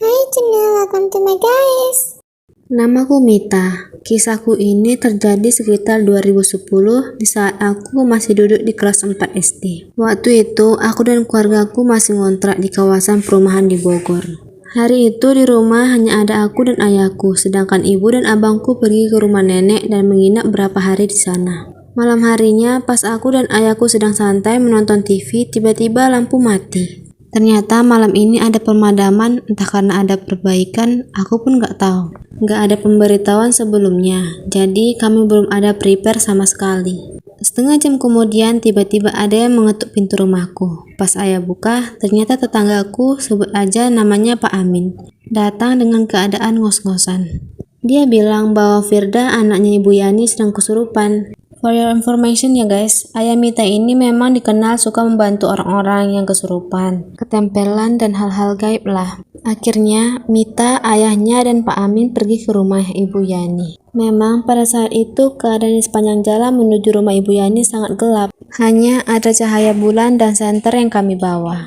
Hai Cina, welcome to my guys. Namaku Mita. Kisahku ini terjadi sekitar 2010 di saat aku masih duduk di kelas 4 SD. Waktu itu, aku dan keluargaku masih ngontrak di kawasan perumahan di Bogor. Hari itu di rumah hanya ada aku dan ayahku, sedangkan ibu dan abangku pergi ke rumah nenek dan menginap beberapa hari di sana. Malam harinya, pas aku dan ayahku sedang santai menonton TV, tiba-tiba lampu mati. Ternyata malam ini ada pemadaman, entah karena ada perbaikan, aku pun nggak tahu. Nggak ada pemberitahuan sebelumnya, jadi kami belum ada prepare sama sekali. Setengah jam kemudian tiba-tiba ada yang mengetuk pintu rumahku. Pas ayah buka, ternyata tetanggaku, sebut aja namanya Pak Amin, datang dengan keadaan ngos-ngosan. Dia bilang bahwa Firda, anaknya Ibu Yani, sedang kesurupan. For your information ya guys, ayah Mita ini memang dikenal suka membantu orang-orang yang kesurupan, ketempelan, dan hal-hal gaib lah. Akhirnya, Mita, ayahnya, dan Pak Amin pergi ke rumah Ibu Yani. Memang pada saat itu keadaan di sepanjang jalan menuju rumah Ibu Yani sangat gelap. Hanya ada cahaya bulan dan senter yang kami bawa.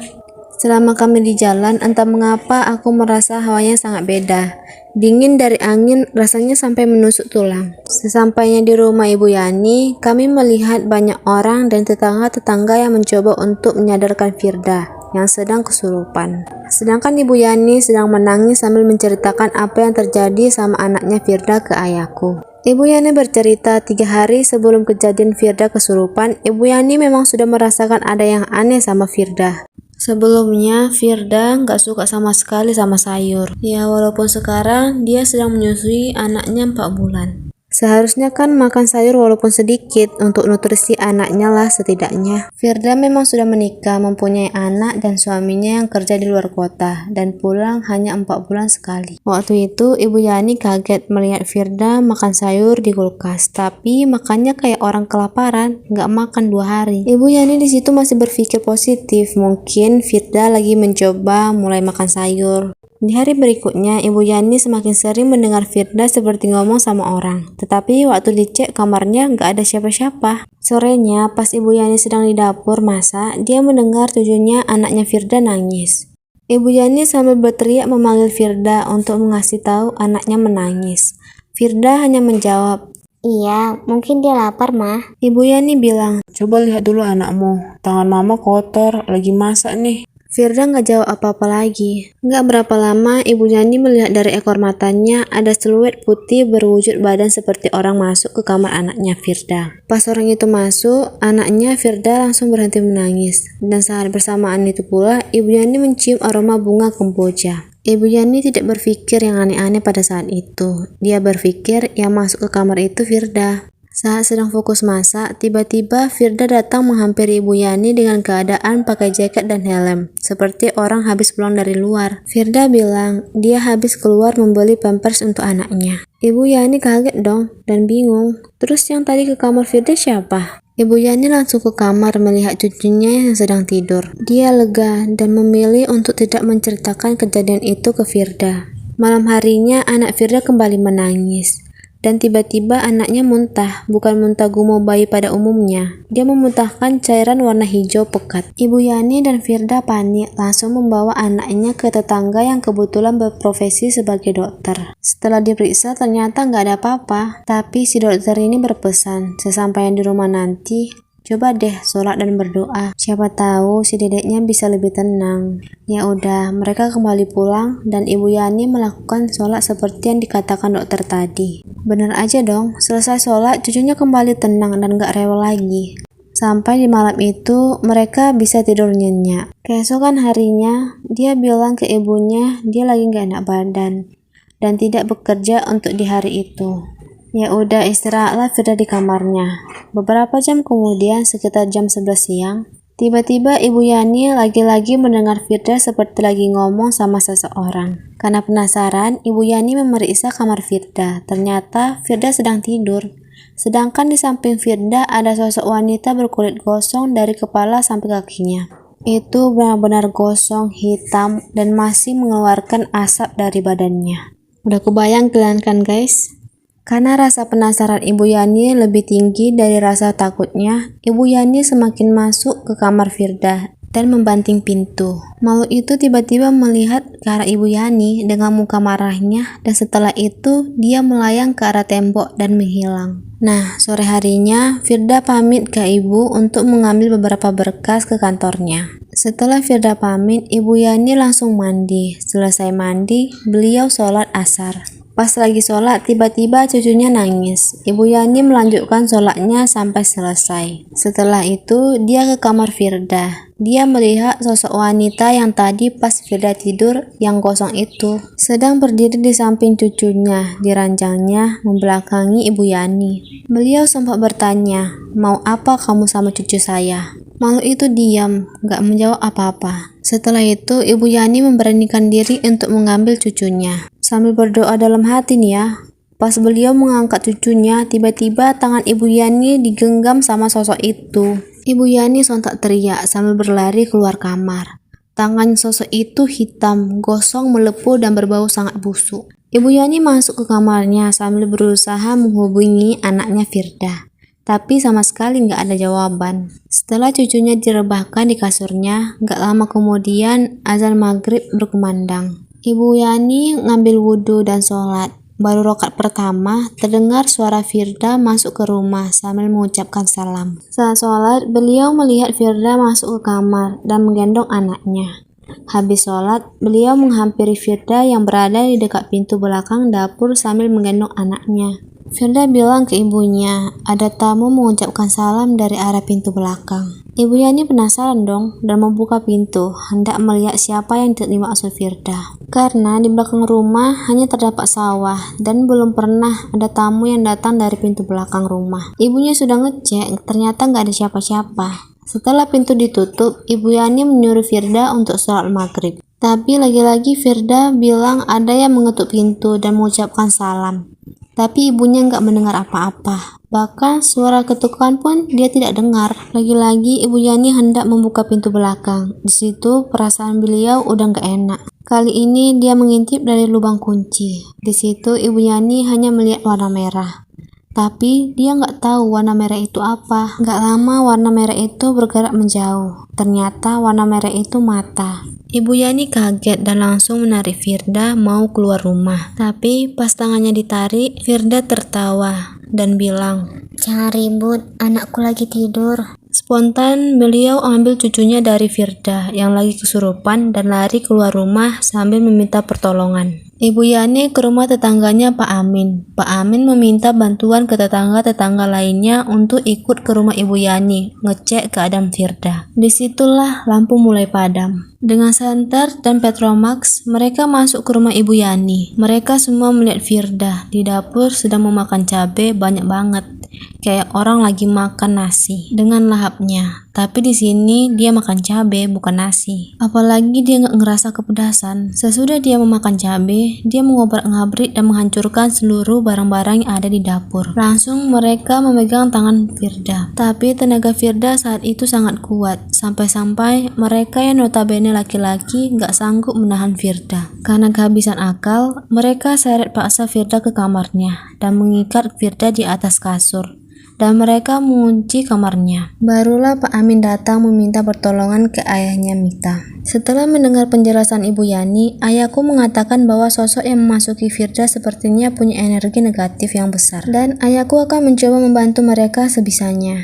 Selama kami di jalan, entah mengapa aku merasa hawanya sangat beda. Dingin dari angin, rasanya sampai menusuk tulang. Sesampainya di rumah Ibu Yani, kami melihat banyak orang dan tetangga-tetangga yang mencoba untuk menyadarkan Firda yang sedang kesurupan. Sedangkan Ibu Yani sedang menangis sambil menceritakan apa yang terjadi sama anaknya Firda ke ayahku. Ibu Yani bercerita 3 hari sebelum kejadian Firda kesurupan, Ibu Yani memang sudah merasakan ada yang aneh sama Firda. Sebelumnya, Firda nggak suka sama sekali sama sayur. Ya, walaupun sekarang dia sedang menyusui anaknya 4 bulan. Seharusnya kan makan sayur walaupun sedikit untuk nutrisi anaknya lah setidaknya. Firda memang sudah menikah, mempunyai anak dan suaminya yang kerja di luar kota dan pulang hanya 4 bulan sekali. Waktu itu Ibu Yani kaget melihat Firda makan sayur di kulkas, tapi makannya kayak orang kelaparan, nggak makan 2 hari. Ibu Yani di situ masih berpikir positif, mungkin Firda lagi mencoba mulai makan sayur. Di hari berikutnya, Ibu Yani semakin sering mendengar Firda seperti ngomong sama orang. Tetapi waktu dicek kamarnya nggak ada siapa-siapa. Sorenya, pas Ibu Yani sedang di dapur masak, dia mendengar tujuannya anaknya Firda nangis. Ibu Yani sambil berteriak memanggil Firda untuk mengasih tahu anaknya menangis. Firda hanya menjawab, Iya, mungkin dia lapar, Mah. Ibu Yani bilang, Coba lihat dulu anakmu, tangan mama kotor, lagi masak nih. Firda nggak jawab apa-apa lagi. Nggak berapa lama, Ibu Yani melihat dari ekor matanya ada siluet putih berwujud badan seperti orang masuk ke kamar anaknya Firda. Pas orang itu masuk, anaknya Firda langsung berhenti menangis. Dan saat bersamaan itu pula, Ibu Yani mencium aroma bunga kemboja. Ibu Yani tidak berpikir yang aneh-aneh pada saat itu. Dia berpikir yang masuk ke kamar itu Firda. Saat sedang fokus masak, tiba-tiba Firda datang menghampiri Ibu Yani dengan keadaan pakai jaket dan helm, seperti orang habis pulang dari luar. Firda bilang dia habis keluar membeli pampers untuk anaknya. Ibu Yani kaget dong dan bingung. Terus yang tadi ke kamar Firda siapa? Ibu Yani langsung ke kamar melihat cucunya yang sedang tidur. Dia lega dan memilih untuk tidak menceritakan kejadian itu ke Firda. Malam harinya anak Firda kembali menangis. Dan tiba-tiba anaknya muntah, bukan muntah gumo bayi pada umumnya. Dia memuntahkan cairan warna hijau pekat. Ibu Yani dan Firda panik, langsung membawa anaknya ke tetangga yang kebetulan berprofesi sebagai dokter. Setelah diperiksa ternyata nggak ada apa-apa, tapi si dokter ini berpesan, sesampainya di rumah nanti, coba deh sholat dan berdoa. Siapa tahu si dedeknya bisa lebih tenang. Ya udah, mereka kembali pulang dan Ibu Yani melakukan sholat seperti yang dikatakan dokter tadi. Bener aja dong, selesai sholat cucunya kembali tenang dan gak rewel lagi. Sampai di malam itu mereka bisa tidur nyenyak. Keesokan harinya dia bilang ke ibunya dia lagi gak enak badan dan tidak bekerja untuk di hari itu. Ya udah, istirahatlah Firda di kamarnya. Beberapa jam kemudian, sekitar jam 11 siang, tiba-tiba Ibu Yani lagi-lagi mendengar Firda seperti lagi ngomong sama seseorang. Karena penasaran, Ibu Yani memeriksa kamar Firda. Ternyata Firda sedang tidur. Sedangkan di samping Firda ada sosok wanita berkulit gosong dari kepala sampai kakinya. Itu benar-benar gosong, hitam, dan masih mengeluarkan asap dari badannya. Udah kebayang kalian kan guys? Karena rasa penasaran Ibu Yani lebih tinggi dari rasa takutnya, Ibu Yani semakin masuk ke kamar Firda dan membanting pintu. Makhluk itu tiba-tiba melihat ke arah Ibu Yani dengan muka marahnya, dan setelah itu dia melayang ke arah tembok dan menghilang. Nah, sore harinya Firda pamit ke ibu untuk mengambil beberapa berkas ke kantornya. Setelah Firda pamit, Ibu Yani langsung mandi. Selesai mandi, beliau sholat asar. Pas lagi sholat, tiba-tiba cucunya nangis. Ibu Yani melanjutkan sholatnya sampai selesai. Setelah itu, dia ke kamar Firda. Dia melihat sosok wanita yang tadi pas Firda tidur yang kosong itu sedang berdiri di samping cucunya, di ranjangnya membelakangi Ibu Yani. Beliau sempat bertanya, "Mau apa kamu sama cucu saya?" Makhluk itu diam, gak menjawab apa-apa. Setelah itu, Ibu Yani memberanikan diri untuk mengambil cucunya. Sambil berdoa dalam hati nih ya. Pas beliau mengangkat cucunya, tiba-tiba tangan Ibu Yani digenggam sama sosok itu. Ibu Yani sontak teriak sambil berlari keluar kamar. Tangan sosok itu hitam, gosong, melepuh, dan berbau sangat busuk. Ibu Yani masuk ke kamarnya sambil berusaha menghubungi anaknya Firda. Tapi sama sekali nggak ada jawaban. Setelah cucunya direbahkan di kasurnya, nggak lama kemudian azan maghrib berkumandang. Ibu Yani ngambil wudhu dan sholat. Baru rakaat pertama, terdengar suara Firda masuk ke rumah sambil mengucapkan salam. Saat sholat, beliau melihat Firda masuk ke kamar dan menggendong anaknya. Habis sholat, beliau menghampiri Firda yang berada di dekat pintu belakang dapur sambil menggendong anaknya. Firda bilang ke ibunya, ada tamu mengucapkan salam dari arah pintu belakang. Ibu Yani penasaran dong dan membuka pintu, hendak melihat siapa yang dimaksud Firda. Karena di belakang rumah hanya terdapat sawah dan belum pernah ada tamu yang datang dari pintu belakang rumah. Ibunya sudah ngecek, ternyata nggak ada siapa-siapa. Setelah pintu ditutup, Ibu Yani menyuruh Firda untuk sholat maghrib. Tapi lagi-lagi Firda bilang ada yang mengetuk pintu dan mengucapkan salam. Tapi ibunya nggak mendengar apa-apa. Bahkan suara ketukan pun dia tidak dengar. Lagi-lagi Ibu Yani hendak membuka pintu belakang. Di situ perasaan beliau udah nggak enak. Kali ini dia mengintip dari lubang kunci. Di situ Ibu Yani hanya melihat warna merah. Tapi dia nggak tahu warna merah itu apa. Nggak lama warna merah itu bergerak menjauh. Ternyata warna merah itu mata. Ibu Yani kaget dan langsung menarik Firda mau keluar rumah. Tapi pas tangannya ditarik, Firda tertawa dan bilang, Jangan ribut, anakku lagi tidur. Spontan beliau ambil cucunya dari Firda yang lagi kesurupan dan lari keluar rumah sambil meminta pertolongan. Ibu Yani ke rumah tetangganya Pak Amin. Pak Amin meminta bantuan ke tetangga-tetangga lainnya untuk ikut ke rumah Ibu Yani, ngecek keadaan Firda. Disitulah lampu mulai padam. Dengan senter dan Petromax, mereka masuk ke rumah Ibu Yani. Mereka semua melihat Firda di dapur sedang memakan cabai banyak banget. Kayak orang lagi makan nasi dengan lahapnya. Tapi di sini dia makan cabai bukan nasi. Apalagi dia nggak ngerasa kepedasan. Sesudah dia memakan cabai, dia mengobrak-ngabrik dan menghancurkan seluruh barang-barang yang ada di dapur. Langsung mereka memegang tangan Firda. Tapi tenaga Firda saat itu sangat kuat. Sampai-sampai mereka yang notabene laki-laki nggak sanggup menahan Firda. Karena kehabisan akal, mereka seret paksa Firda ke kamarnya dan mengikat Firda di atas kasur. Dan mereka mengunci kamarnya. Barulah Pak Amin datang meminta pertolongan ke ayahnya Mita. Setelah mendengar penjelasan Ibu Yani, ayahku mengatakan bahwa sosok yang memasuki Firda sepertinya punya energi negatif yang besar. Dan ayahku akan mencoba membantu mereka sebisanya.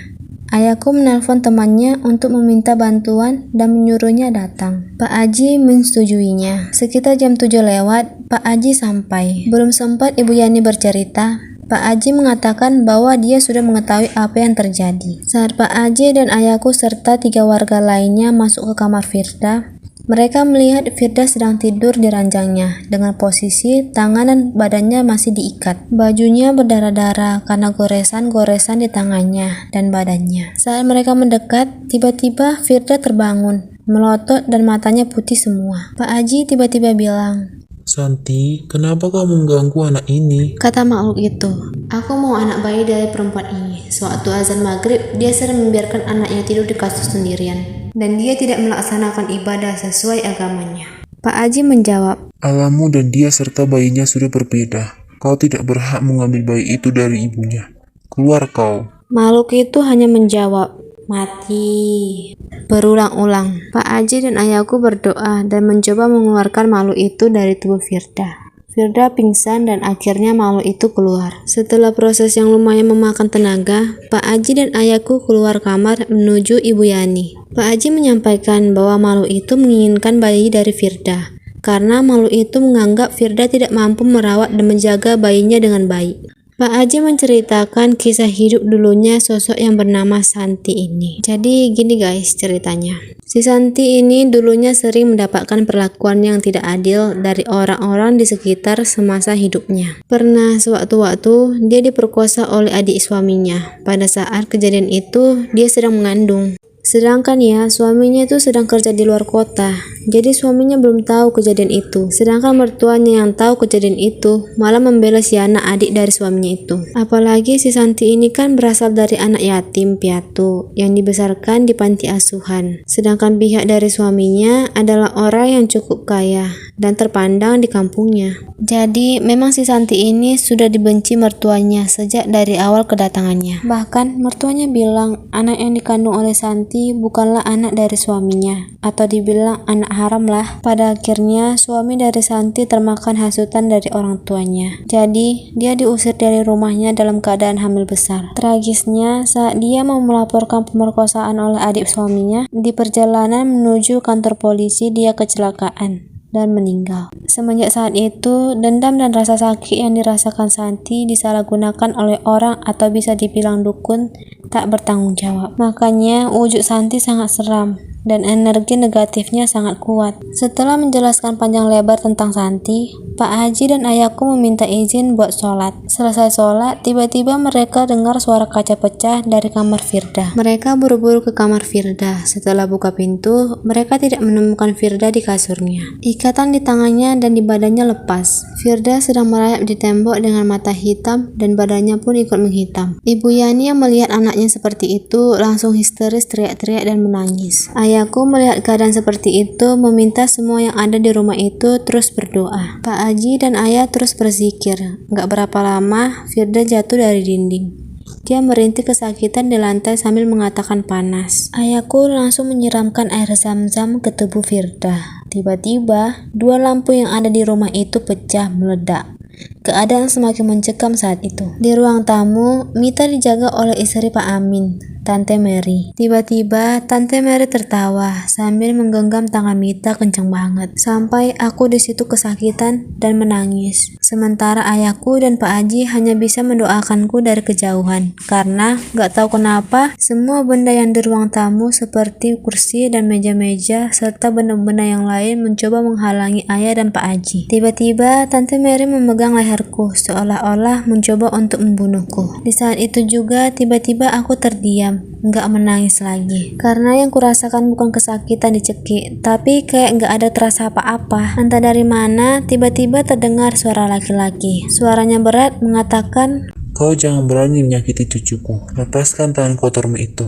Ayahku menelpon temannya untuk meminta bantuan dan menyuruhnya datang. Pak Aji mensetujuinya. Sekitar jam 7 lewat, Pak Aji sampai. Belum sempat Ibu Yani bercerita, Pak Aji mengatakan bahwa dia sudah mengetahui apa yang terjadi. Saat Pak Aji dan ayahku serta 3 warga lainnya masuk ke kamar Firda, mereka melihat Firda sedang tidur di ranjangnya dengan posisi tangan dan badannya masih diikat. Bajunya berdarah-darah karena goresan-goresan di tangannya dan badannya. Saat mereka mendekat, tiba-tiba Firda terbangun, melotot dan matanya putih semua. Pak Aji tiba-tiba bilang, Santi, kenapa kamu mengganggu anak ini? Kata makhluk itu, aku mau anak bayi dari perempuan ini. Sewaktu azan maghrib, dia sering membiarkan anaknya tidur di kasur sendirian. Dan dia tidak melaksanakan ibadah sesuai agamanya. Pak Aji menjawab, Alammu dan dia serta bayinya sudah berbeda. Kau tidak berhak mengambil bayi itu dari ibunya. Keluar kau. Makhluk itu hanya menjawab, Mati. Berulang-ulang, Pak Aji dan ayahku berdoa dan mencoba mengeluarkan makhluk itu dari tubuh Firda. Firda pingsan dan akhirnya makhluk itu keluar. Setelah proses yang lumayan memakan tenaga, Pak Aji dan ayahku keluar kamar menuju Ibu Yani. Pak Aji menyampaikan bahwa makhluk itu menginginkan bayi dari Firda, karena makhluk itu menganggap Firda tidak mampu merawat dan menjaga bayinya dengan baik. Pak Aji menceritakan kisah hidup dulunya sosok yang bernama Santi ini. Jadi gini guys ceritanya. Si Santi ini dulunya sering mendapatkan perlakuan yang tidak adil dari orang-orang di sekitar semasa hidupnya. Pernah sewaktu-waktu dia diperkosa oleh adik suaminya. Pada saat kejadian itu dia sedang mengandung. Sedangkan ya, suaminya itu sedang kerja di luar kota. Jadi suaminya belum tahu kejadian itu. Sedangkan mertuanya yang tahu kejadian itu malah membela si anak adik dari suaminya itu. Apalagi si Santi ini kan berasal dari anak yatim piatu yang dibesarkan di panti asuhan. Sedangkan pihak dari suaminya adalah orang yang cukup kaya dan terpandang di kampungnya. Jadi memang si Santi ini sudah dibenci mertuanya sejak dari awal kedatangannya. Bahkan mertuanya bilang anak yang dikandung oleh Santi bukanlah anak dari suaminya, atau dibilang anak haram lah. Pada akhirnya suami dari Santi termakan hasutan dari orang tuanya. Jadi dia diusir dari rumahnya dalam keadaan hamil besar. Tragisnya saat dia mau melaporkan pemerkosaan oleh adik suaminya, di perjalanan menuju kantor polisi dia kecelakaan dan meninggal. Semenjak saat itu, dendam dan rasa sakit yang dirasakan Santi disalahgunakan oleh orang atau bisa dibilang dukun tak bertanggung jawab. Makanya wujud Santi sangat seram dan energi negatifnya sangat kuat. Setelah menjelaskan panjang lebar tentang Santi, Pak Haji dan ayahku meminta izin buat sholat. Selesai sholat, tiba-tiba mereka dengar suara kaca pecah dari kamar Firda. Mereka buru-buru ke kamar Firda. Setelah buka pintu, mereka tidak menemukan Firda di kasurnya. Ikatan di tangannya dan di badannya lepas. Firda sedang merayap di tembok dengan mata hitam dan badannya pun ikut menghitam. Ibu Yani yang melihat anaknya seperti itu langsung histeris teriak-teriak dan menangis. Ayahku melihat keadaan seperti itu meminta semua yang ada di rumah itu terus berdoa. Pak Haji dan ayah terus berzikir. Gak berapa lama Firda jatuh dari dinding. Dia merintih kesakitan di lantai sambil mengatakan panas. Ayahku langsung menyiramkan air zam-zam ke tubuh Firda. Tiba-tiba, dua lampu yang ada di rumah itu pecah meledak. Keadaan semakin mencekam saat itu. Di ruang tamu, Mita dijaga oleh istri Pak Amin, Tante Mary. Tiba-tiba, Tante Mary tertawa sambil menggenggam tangan Mita kencang banget. Sampai aku di situ kesakitan dan menangis. Sementara ayahku dan Pak Haji hanya bisa mendoakanku dari kejauhan. Karena gak tahu kenapa, semua benda yang di ruang tamu seperti kursi dan meja-meja serta benda-benda yang lain mencoba menghalangi ayah dan Pak Haji. Tiba-tiba, Tante Mary memegang leherku seolah-olah mencoba untuk membunuhku. Di saat itu juga tiba-tiba aku terdiam, nggak menangis lagi. Karena yang kurasakan bukan kesakitan dicekik, tapi kayak nggak ada terasa apa-apa. Entah dari mana tiba-tiba terdengar suara laki-laki. Suaranya berat mengatakan, Kau jangan berani menyakiti cucuku. Lepaskan tangan kotormu itu.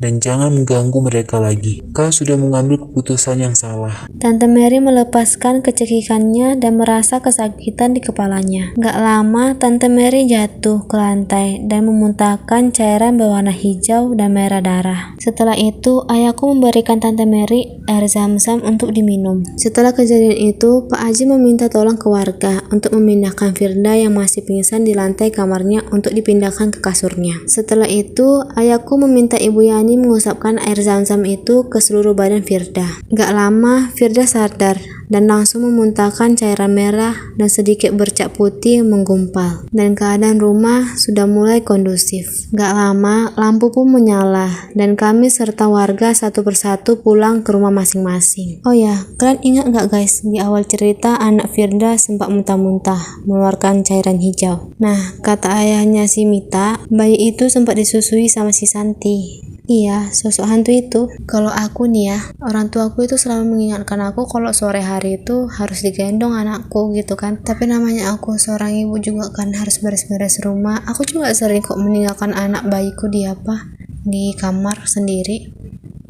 Dan jangan mengganggu mereka lagi. Kau sudah mengambil keputusan yang salah. Tante Mary melepaskan kecekikannya dan merasa kesakitan di kepalanya. Gak lama, Tante Mary jatuh ke lantai dan memuntahkan cairan berwarna hijau dan merah darah. Setelah itu, ayahku memberikan Tante Mary air zam-zam untuk diminum. Setelah kejadian itu, Pak Haji meminta tolong ke warga untuk memindahkan Firda yang masih pingsan di lantai kamarnya untuk dipindahkan ke kasurnya. Setelah itu, ayahku meminta Ibu Yani mengusapkan air zam-zam itu ke seluruh badan Firda. Gak lama, Firda sadar dan langsung memuntahkan cairan merah dan sedikit bercak putih menggumpal. Dan keadaan rumah sudah mulai kondusif. Gak lama, lampu pun menyala dan kami serta warga satu persatu pulang ke rumah masing-masing. Oh ya, kalian ingat gak guys, di awal cerita anak Firda sempat muntah-muntah mengeluarkan cairan hijau. Nah, kata ayahnya si Mita, bayi itu sempat disusui sama si Santi. Iya, sosok hantu itu. Kalau aku nih ya, orang tuaku itu selalu mengingatkan aku kalau sore hari itu harus digendong anakku gitu kan. Tapi namanya aku seorang ibu juga kan harus beres-beres rumah. Aku juga sering kok meninggalkan anak bayiku di kamar sendiri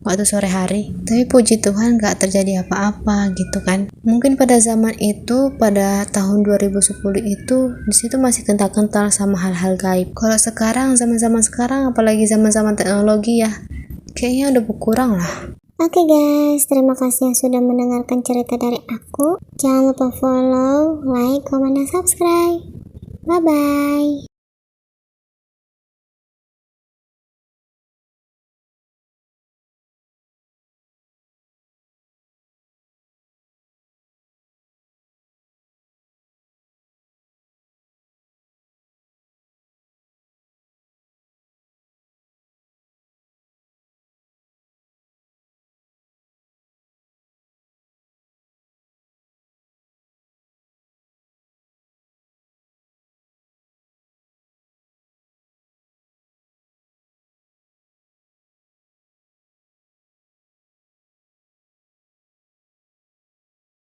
waktu sore hari. Tapi puji Tuhan gak terjadi apa-apa gitu kan. Mungkin pada zaman itu, pada tahun 2010 itu, disitu masih kental-kental sama hal-hal gaib. Kalau sekarang, zaman-zaman sekarang, apalagi zaman-zaman teknologi ya, Kayaknya udah berkurang lah. Oke guys, terima kasih yang sudah mendengarkan cerita dari aku. Jangan lupa follow, like, komen, dan subscribe. Bye-bye.